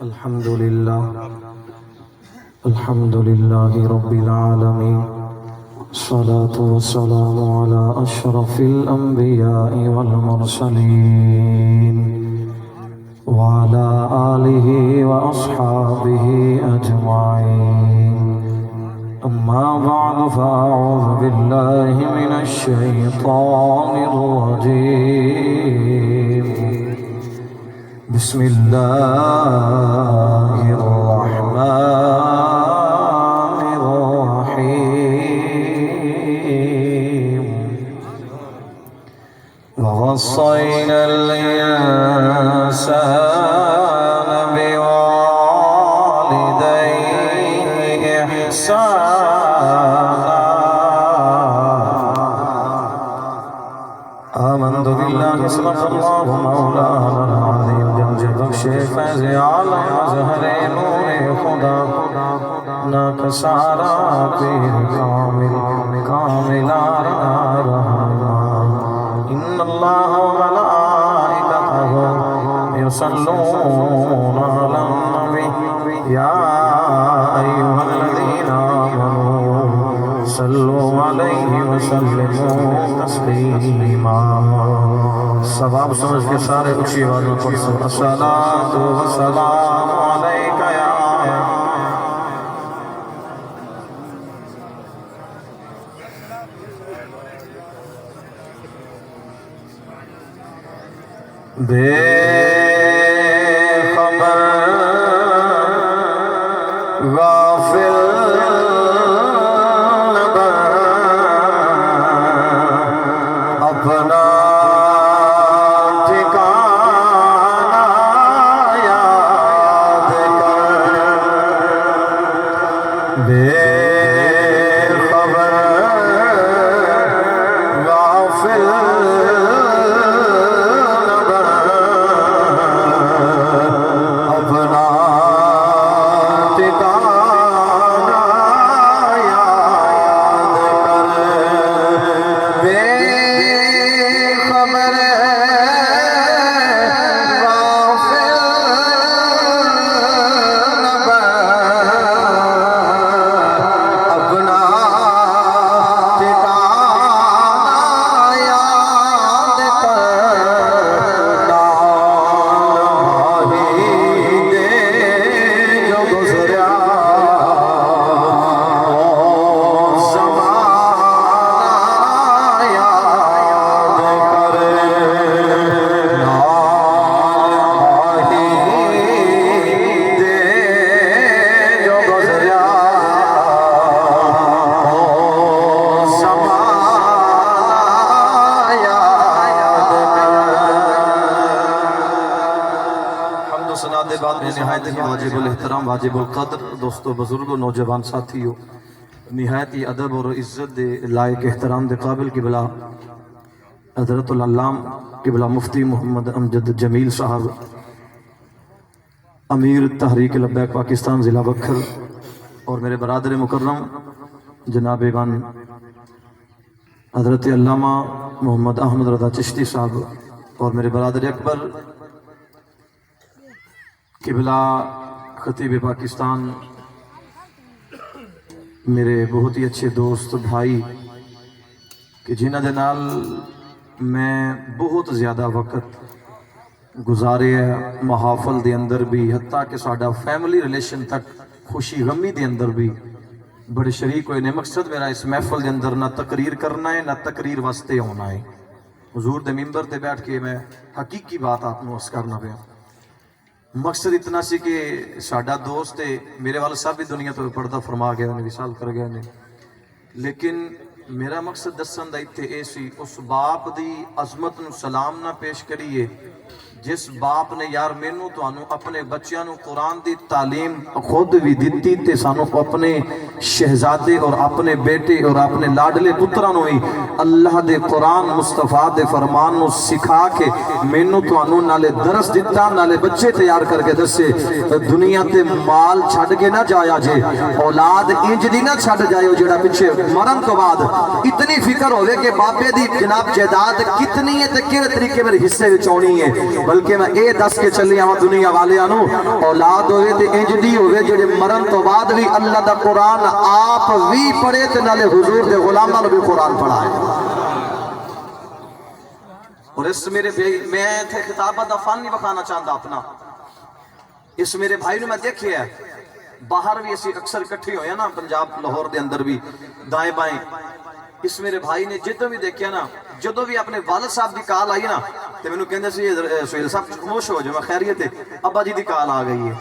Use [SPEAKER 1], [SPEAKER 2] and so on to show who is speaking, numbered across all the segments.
[SPEAKER 1] الحمد لله رب العالمين، الصلاة والسلام على أشرف الأنبياء والمرسلين وعلى آله وأصحابه أجمعين. أما بعد فأعوذ بالله من الشيطان الرجيم. بسم الله الرحمن الرحيم. ووصينا الإنسان بوالديه إحسانا. آمنت بالله صدق الله مولانا العظيم. بخش فیض عالم مظہر نور خدا ناک سارا پیر کامل رحمان. ان اللہ وملائکتہ یصلون علی النبی یا ایھا الذین آمنوا صلوا علیہ وسلموا تسلیما. ثواب سمجھ کے سارے اچھی آوازوں پڑھ سو. الصلاۃ والسلام علیک یا بے خبر غافل اپنا بے خبر غافل اپنا ٹھکانہ یاد کر. بے خبر نہایت ہی واجب الاحترام واجب القدر دوستو بزرگوں نوجوان ساتھیوں نہایت ہی ادب اور عزت دے لائق احترام دے قابل قبلہ حضرت العلام قبلہ مفتی محمد امجد جمیل صاحب امیر تحریک لبیک پاکستان ضلع بکھر اور میرے برادر مکرم جناب ایوان حضرت علامہ محمد احمد رضا چشتی صاحب اور میرے برادر اکبر قبلہ خطیب پاکستان میرے بہت ہی اچھے دوست بھائی کہ جنہ دے نال میں بہت زیادہ وقت گزارے محافل دے اندر بھی حتیٰ کہ ساڈا فیملی ریلیشن تک خوشی غمی دے اندر بھی بڑے شریک ہوئے نے. مقصد میرا اس محفل دے اندر نہ تقریر کرنا ہے نہ تقریر واسطے ہونا ہے. حضور دے ممبر تے بیٹھ کے میں حقیقی بات آپ کو عرض کرنا پیا. مقصد اتنا سی کہ ساڈا دوست ہے میرے والد صاحب بھی دنیا تو پردہ فرما گیا نے وصال کر گیا نے, لیکن میرا مقصد دسن دا ایتھے اے سی اس باپ دی عظمت نو سلام نہ پیش کریے جس باپ نے یار مینوں تانوں اپنے بچیاں نو قرآن دی تعلیم خود بھی دیتی تے سانوں اپنے شہزادے اور اپنے بیٹے اور اپنے لاڈلے پتراں نو ہی اللہ دے قرآن مصطفیٰ دے فرمان نو سکھا کے مینوں تانوں نالے درس دیتا نالے بچے تیار کر کے دسے دنیا تے مال چھڑ کے نہ جایا جے اولاد انج دی نہ چھڑ جائے جڑا پیچھے مرن تو بعد اتنی فکر ہوئے کہ باپے دی جناب جائیداد کتنی ہے تے کیڑے طریقے میرے حصے وچ آنی ہے. بلکہ میں یہ دس کے چلی آواں دنیا والیاں نو اولاد ہوئے تے انج دی ہوئے جڑے مرن تو بعد بھی اللہ دا قرآن آپ بھی پڑھے تے نالے حضور دے غلاماں نو بھی قرآن پڑھائے۔ اور اس میرے میں تھے خطابت دا فن نہیں بکھانا چاہتا اپنا، اس میرے بھائی نے میں دیکھے ہے باہر بھی اسی اکثر اکٹھے ہوئے ہیں نا پنجاب لاہور دے اندر بھی دائیں بائیں، اس میرے بھائی نے جدوں بھی دیکھیا نا جدوں بھی اپنے والد صاحب دی کال آئی نا تے مینوں کہندے سی سہیل صاحب خاموش ہو جو میں خیریت ہے ابا جی دی کال آ گئی ہے۔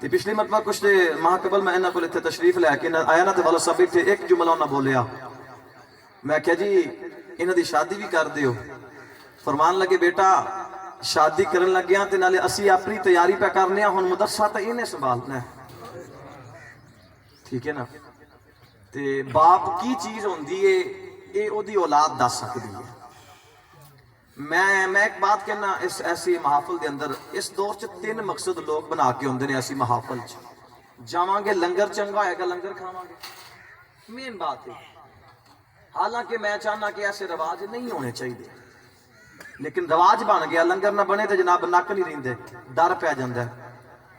[SPEAKER 1] تے پچھلی مرتبہ کچھ دے ماہ قبل میں انہاں کول اتھے تشریف لے کے آیا نا تے والد صاحب بیٹھے ایک جملہ انہاں بولیا، میں کہا جی انہاں دی شادی بھی کر دیو، فرمان لگے بیٹا شادی کرن لگیاں تے نالے اسی اپنی تیاری پہ کرنے ہن مدرسہ تے انہیں سنبھالنا ہے، ٹھیک ہے نا۔ تے باپ کی چیز ہوندی ہے اے او دی اولاد دس سکدی ہے۔ میں ایک بات کہنا اس ایسی محافل دے اندر اس دور چ 3 مقصد لوگ بنا کے ہوندے نے ایسی محافل چ، جاواں گے لنگر چنگا ہوئے گا لنگر کھاواں گے، مین بات ہے۔ حالانکہ میں چاہنا کہ ایسے رواج نہیں ہونے چاہیے، لیکن رواج بن گیا لنگر نہ بنے تو جناب نک نہیں رہندے ڈر پہ جاندا ہے۔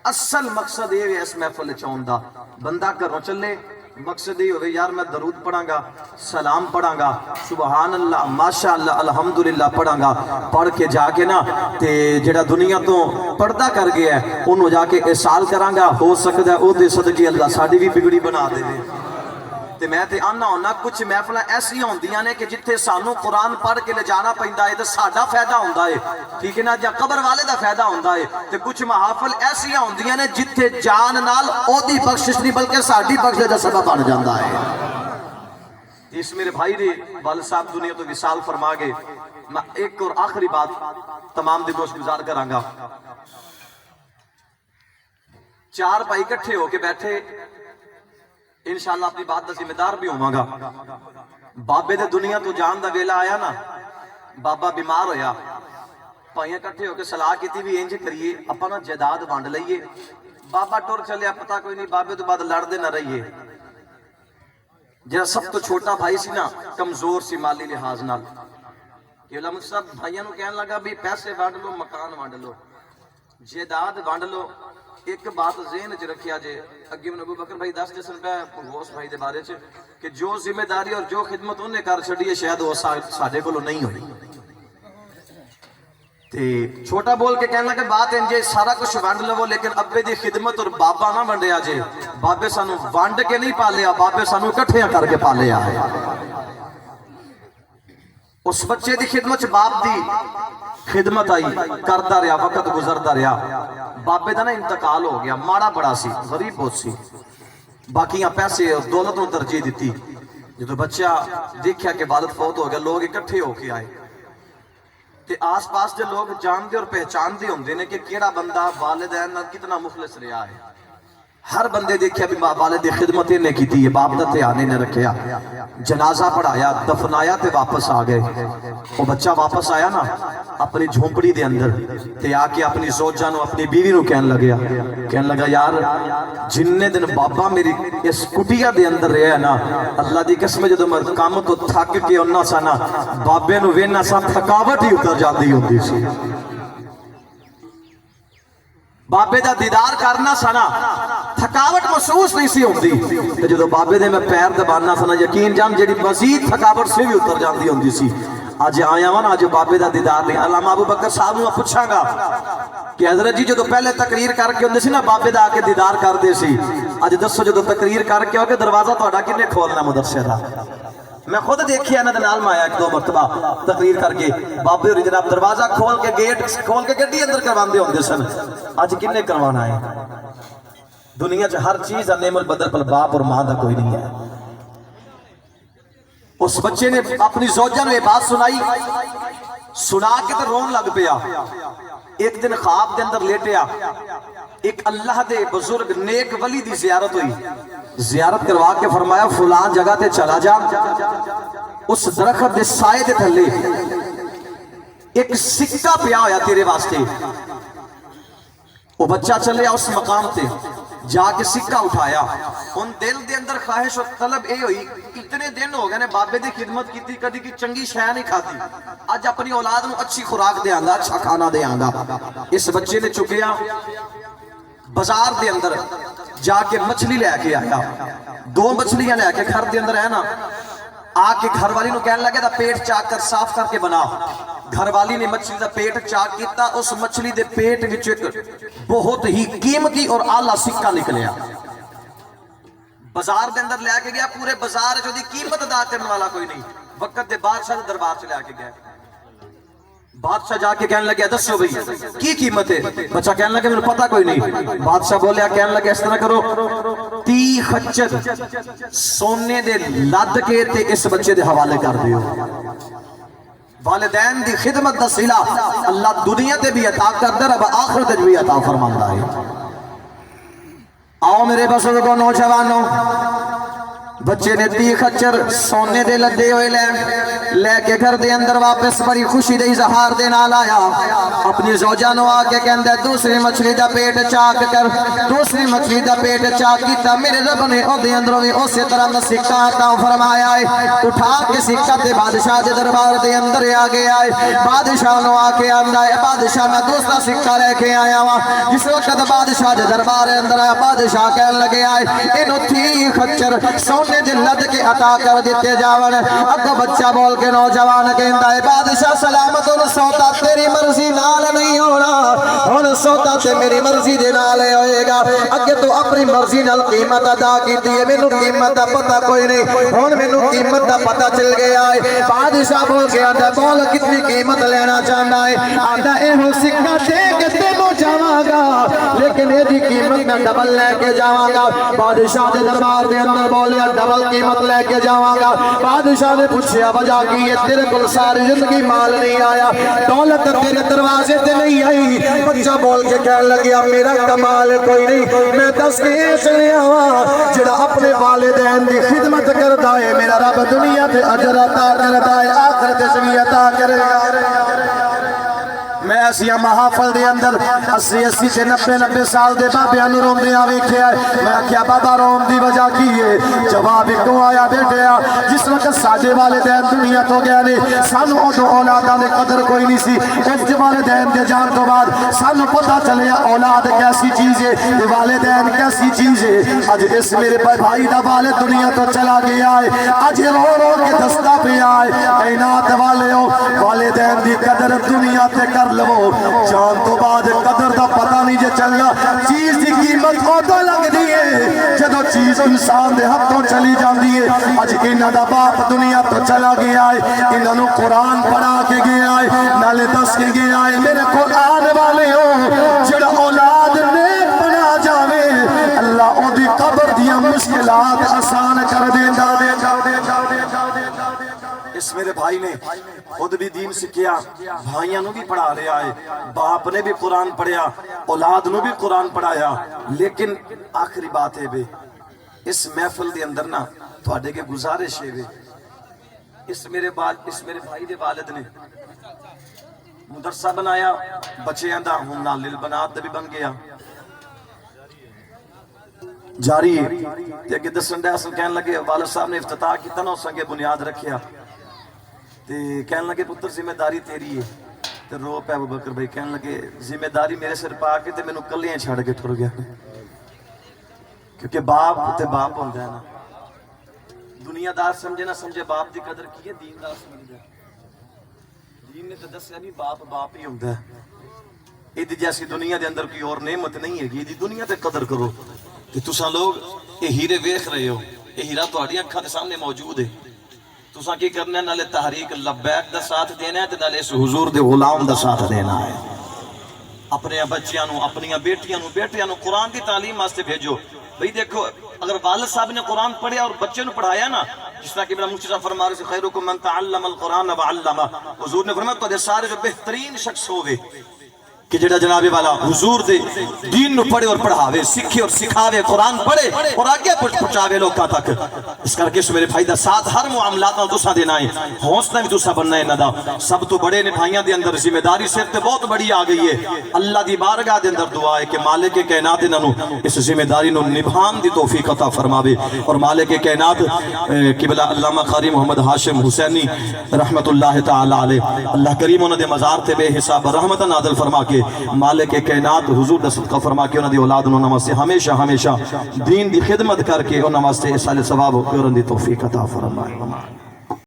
[SPEAKER 1] اصل مقصد یہ ہے اس محفل چون دا بندہ گھروں چلے مقصد یہ ہوئے یار میں درود پڑھاں گا سلام پڑھاں گا سبحان اللہ ماشاءاللہ الحمدللہ پڑھاں گا، پڑھ کے جا کے نا تے جڑا دنیا تو پردہ کر گیا ہے انہوں جا کے احسال کراں گا، ہو سکتا ہے او دے صدقے اللہ ساڈی بھی بگڑی بنا دے۔ تے میں تے آنا ہونا کچھ محفل ایسی ہوندیاں نے کہ جتھے سانو قرآن پڑھ کے لے جانا پیندا ہے تے ساڈا فائدہ ہوندا ہے، ٹھیک ہے نا، یا قبر والے دا فائدہ ہوندا ہے، تے کچھ محافل ایسی ہوندیاں نے جتھے جان نال او دی بخشش نہیں بلکہ ساڈی بخشش دا سبب بن جاندا ہے۔ اس میرے بھائی نے والد صاحب دنیا تو وصال فرما گئے، میں ایک اور آخری بات تمام دی گوش گزار کراں گا۔ 4 بھائی اکٹھے ہو کے بیٹھے انشاءاللہ اپنی بات دا ذمہ دار بھی ہوواں گا۔ بابے دے دنیا تو جان دا ویلا آیا نا، بابا بیمار ہویا، بھائیاں کٹھے ہو کے صلاح کیتی بھی انج کریے اپنا نا جائیداد ونڈ لئیے، بابا ٹر چلے پتہ کوئی نہیں بابے تو بعد لڑ دے نہ رہیے۔ جہاں سب تو چھوٹا بھائی سی نا کمزور سی مالی لحاظ نال، کہ علامہ صاحب بھائیاں نو کہنے لگا بھی پیسے ونڈ لو مکان ونڈ لو جائیداد ونڈ لو، ایک بات ذہن چ رکھیا جے اگے میں ابو بکر بھائی دس جسن پہ غوث بھائی دے بارے چ کہ جو ذمہ داری اور جو خدمت انہیں کر چھڑی ہے شاید وہ ساڈے کولوں نہیں ہوئی۔ تے چھوٹا بول کے کہنا کہ بات انجے سارا کچھ ونڈ لو لیکن ابے دی خدمت اور بابا نہ ونڈیا جے، بابے سانو ونڈ کے نہیں پالیا، بابے سانو اکٹھیاں کر کے پالیا ہے۔ اس بچے دی خدمت باپ دی خدمت آئی کرتا رہا، وقت گزرتا رہا، بابے دا نا انتقال ہو گیا، ماڑا بڑا سی غریب بہت سی، باقیاں پیسے اور دولت نو ترجیح دیتی۔ جدو بچہ دیکھیا کہ والد فوت ہو گیا لوگ اکٹھے ہو کے آئے تے آس پاس دے لوگ جاندے اور پہچاندے ہوندے نے کہ کیڑا بندہ والدین نال کتنا مخلص رہا ہے۔ ہر بندے دیکھیا بھی والد خدمت نے کیتی ہے، باپ دا دھیان نے رکھیا، جنازہ پڑھایا دفنایا تے واپس آ گئے۔ وہ بچہ واپس آیا نا اپنی جھونپڑی دے اندر تے آ کے اپنی زوجہ نو اپنی بیوی نو کہنے لگا یار جننے دن بابا میری اس کٹیا دے اندر رہا ہے نا اللہ دی قسم جدو میں کام تو تھک کے انہاں سا نا بابے نو وینا سا تھکاوٹ ہی اتر جاندی ہوندی سی، بابے دا دیدار کرنا سا نا تھکاوٹ محسوس نہیں سی ہوندی، تے جدو بابے دے میں پیر دبانا سا نا یقین جان جیڑی مزید تھکاوٹ سے بھی اتر جاندی ہوندی سی۔ آج آیا وا نا آج بابے دا دیدار نہیں، علامہ ابو بکر صاحب نو پوچھاں گا کہ حضرت جی جدو پہلے تقریر کر کے ہوندے سی نا بابے دا آ کے دیدار کردے سی، اج دسو جدو تقریر کر کے ہو کے دروازہ تہاڈا کنے کھولنا مدرسے دا؟ میں خود دیکھیا انہاں دے نال میں آیا 1-2 مرتبہ تقریر کر کے، بابے ہوری جناب دروازہ کھول کے گیٹ کھول کے گڈی اندر کرواندے ہوندے سن، اج کنے کروانا ہے؟ دنیا چ ہر چیز نعم البدل پر باپ اور ماں دا کوئی نہیں ہے۔ اس بچے نے اپنی زوجہ نے یہ بات سنائی، سنا کے تو رون لگ پیا۔ ایک دن خواب دے اندر لیٹیا، ایک اللہ دے بزرگ نیک ولی دی زیارت ہوئی، زیارت کروا کے فرمایا فلان جگہ تے چلا جا، اس درخت دے سائے دے تھلے ایک سکہ پیا ہویا تیرے واسطے، وہ بچہ چلے اس مقام تے جا کے سکہ اٹھایا، ان دل دے اندر خواہش اور طلب اے ہوئی، اتنے دن ہو گئے نے بابے دی خدمت کیتی، کدی کی چنگی شے نہیں کھاتی، اج اپنی اولاد نو اچھی خوراک دیاں گا، اچھا کھانا دیاں گا۔ اس بچے نے چکیا بازار دے اندر جا کے مچھلی لے کے آیا، 2 مچھلیاں لے کے گھر دے اندر ہے نا، آ کے گھر والی نو کہنے لگے دا پیٹ چاک کر صاف کر کے بنا۔ گھر والی نے مچھلی دا پیٹ چاک کیتا، اس مچھلی دے پیٹ وچ بہت ہی قیمتی اور اعلیٰ سکہ نکلیا، بازار دے اندر لے کے گیا، پورے بازار جو دی قیمت ادا کرنے والا کوئی نہیں، وقت دے بادشاہ دے دربار سے لے کے گیا۔ بادشاہ جا کے کہنے لگے دسو بھئی کی قیمت ہے؟ بچہ کہنے لگے مجھے پتہ کوئی نہیں۔ بادشاہ بولیا، کہنے لگے اس طرح کرو 30 خچر سونے دے لد کے تے اس بچے دے حوالے کر دیو۔ والدین دی خدمت دا صلہ اللہ دنیا تے بھی عطا کر در، اب آخرت تے بھی عطا فرماندا ہے۔ آؤ میرے بزرگوں نوجوانوں، بچے نے 30 خچر سونے دے لدے ہوئے لے کے گھر دے اندر واپس بڑی خوشی دے اظہار دے نال آیا، اپنی زوجہ نو آ کے کہندا دوسری مچھلی دا پیٹ چاک کر، دوسری مچھلی دا پیٹ چاک کیتا، میرے رب نے او دے اندروں بھی اسی طرح دا سکہ عطا فرمایا ہے۔ اٹھا کے سکہ تے بادشاہ دے دربار دے اندر آ گیا ہے، بادشاہ نو آ کے آندا ہے بادشاہ میں دوسرا سکہ لے کے آیا ہوں۔ جس وقت بادشاہ دے دربار دے اندر آیا، بادشاہ کہنے لگے آئے اینو 30 خچر سونے دے لد کے عطا کر دیتے جاون۔ اگو بچہ بول کے نوجوان کہندا ہے بادشاہ سلامت، ان سوتا تیری مرضی نال نہیں ہونا، ان سوتا تے میری مرضی دے نال ہوئے گا۔ اگے تو اپنی مرضی نال قیمت ادا کیتی ہے، مینوں قیمت دا پتہ کوئی نہیں، ہن مینوں قیمت دا پتہ چل گیا ہے۔ بادشاہ بول کے آندا بول کتنی قیمت لینا چاہندا ہے؟ آندا ایہو سکہ دے کے تینوں جاواں گا، لیکن ایدی قیمت میں ڈبل لے کے جاواں گا۔ بادشاہ دے دربار دے اندر بولیا ڈبل قیمت لے کے جاواں گا۔ بادشاہ نے پوچھیا وجہ کی ہے؟ تیرے کل ساری زندگی مال نہیں آیا، دولت تیرے دروازے تے نہیں آئی۔ بچہ بول کے کہنے لگیا میرا کمال کوئی نہیں، میں دس کے چلے آواں جڑا اپنے والدین دی خدمت کرتا ہے، میرا رب دنیا تے اجر عطا کرتا ہے، آخرت بھی عطا کرے گا۔ میں ایسیا محافل دے اندر 80 سے 90 سال دے بابیاں نوں روندیاں ویکھیا ہے۔ میں کیا بابا رون دی وجہ کی ہے؟ جواب کیوں آیا بیٹیا، جس وقت ساڈے والدین دنیا تو گئے نے، سانو اودوں اولاداں دی قدر کوئی نہیں سی، اس والدین دے جان تو بعد سانو پتہ چلیا اولاد کیسی چیز ہے، والدین کیسی چیز ہے۔ اج اس میرے بھائی دا والد دنیا تو چلا گیا ہے، اج رو رو کے دستا پیا ہے۔ کائنات والیو والدین دی قدر دنیا تے کر لو، جان تو بعد قدر دا پتہ نہیں جے چلنا، چیز دی قیمت اودا لگ دی ہے جدو چیز انسان دے ہاتھوں چلی جاندی ہے۔ اج انہاں دا باپ دنیا تو چلا گیا ہے، انہاں نوں قرآن پڑھا کے گیا ہے، نالے دس کے گیا ہے میرے قرآن والے ہو جڑا اولاد نیک بنا جاوے اللہ او دی قبر دیاں مشکلات آسان کر دیندا۔ اس میرے بھائی نے خود بھی دین سکھیا، بھائیاں نو بھی پڑھا رہا ہے، باپ نے بھی قرآن پڑھیا، اولاد نو بھی قرآن پڑھایا۔ لیکن آخری بات ہے بے اس محفل دے اندر نا تھوڑے کے گزارش ہے بے اس میرے بھائی دے والد نے مدرسہ بنایا، بچے آندہ ہوں نالل بنات بھی بن گیا جاری ہے۔ کہ دسن دے اصل کہنے لگے والد صاحب نے افتتاح کی تنہوں سنگے بنیاد رکھیا، کہنے لگے پتر ذمہ داری تیری ہے۔ تو رو پہ ابو بکر بھائی کہنے لگے ذمہ داری میرے سر پا کے تے میں نو کلیاں چھڑ کے ٹر گیا، کیونکہ باپ تے باپ ہوندہ ہے نا، دنیا دار سمجھے نہ سمجھے باپ دی قدر کی ہے، دین دار سمجھے دین نے تو دس ہے بھی باپ ہی ہوندہ ہے۔ ایدی جیسی دنیا دے اندر کوئی اور نعمت نہیں ہے، ایدی دنیا تے قدر کرو کہ تساں لوگ یہ ہیرے ویکھ رہے ہو، یہ ہیرا تہاڈی اکھاں دے سامنے موجود ہے، تساں کی کرنا ہے نالے تحریک لبیک دا ساتھ دینا ہے تے نالے اس حضور دے غلام دا ساتھ دینا ہے۔ اپنے بچیاں نو اپنی بیٹیاں نو قرآن دی تعلیم واسطے بھیجو۔ بھئی دیکھو اگر والد صاحب نے قرآن پڑھیا اور بچے نو پڑھایا نا، جس طرح کہ ابن مفتی صاحب فرما رہے سے خیرکم من تعلم القرآن وعلمہ، حضور نے فرمایا تو سارے جو بہترین شخص ہوئے
[SPEAKER 2] کہ جڑا جناب والا حضور دے دین نو پڑھے اور پڑھاوے، سکھے اور سکھاوے، قرآن پڑھے اور آگے پہنچاوے لوکاں تک۔ اس کر کے میرے بھائی دا ساتھ ہر معاملات نال تساں دینا ہے، حوصلہ بھی تساں بننا ہے انہاں دا۔ سب تو بڑے نے بھائیاں دے اندر ذمہ داری سر تے بہت بڑی آ گئی ہے۔ اللہ دی بارگاہ دے اندر دعا ہے کہ مالک کائنات انہاں نو اس ذمہ داری نو نبھان دی توفیق عطا فرماوے، اور مالک کائنات قبلہ علامہ قاری محمد ہاشم حسینی رحمت اللہ تعالی علیہ، اللہ کریم انہاں دے مزار تے بے حساب رحمت نازل فرما کے مالک کائنات حضور دا صدقہ فرما کے انہاں دی اولاد انہاں واسطے ہمیشہ ہمیشہ دین دی خدمت کر کے انہاں واسطے اس سال ثواب کرن دی توفیق عطا فرمائے۔